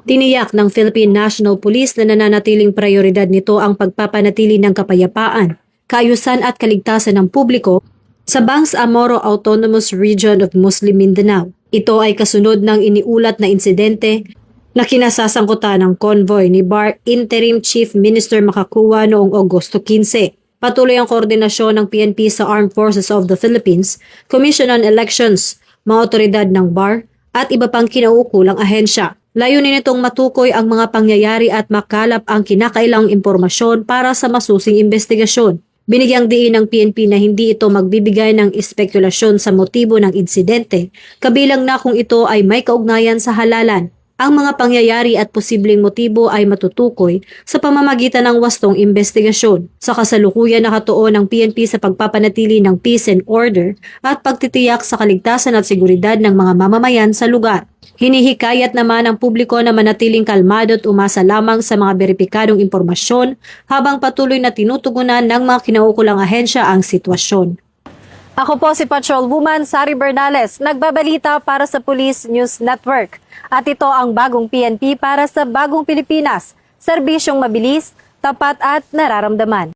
Tiniyak ng Philippine National Police na nananatiling prioridad nito ang pagpapanatili ng kapayapaan, kaayusan at kaligtasan ng publiko sa Bangsamoro Autonomous Region of Muslim Mindanao. Ito ay kasunod ng iniulat na insidente na kinasasangkutan ng convoy ni BAR Interim Chief Minister Makakuwa noong Agosto 15. Patuloy ang koordinasyon ng PNP sa Armed Forces of the Philippines, Commission on Elections, mga otoridad ng BAR at iba pang kinauukulang ahensya. Layunin nitong matukoy ang mga pangyayari at makalap ang kinakailangang impormasyon para sa masusing investigasyon. Binigyang diin ng PNP na hindi ito magbibigay ng espekülasyon sa motibo ng insidente, kabilang na kung ito ay may kaugnayan sa halalan. Ang mga pangyayari at posibleng motibo ay matutukoy sa pamamagitan ng wastong investigasyon. Sa kasalukuyan nakatuon ng PNP sa pagpapanatili ng peace and order at pagtitiyak sa kaligtasan at seguridad ng mga mamamayan sa lugar. Hinihikayat naman ang publiko na manatiling kalmado at umasa lamang sa mga beripikadong impormasyon habang patuloy na tinutugunan ng mga kinaukulang ahensya ang sitwasyon. Ako po si Patrolwoman Sari Bernales, nagbabalita para sa Police News Network. At ito ang bagong PNP para sa bagong Pilipinas, serbisyong mabilis, tapat at nararamdaman.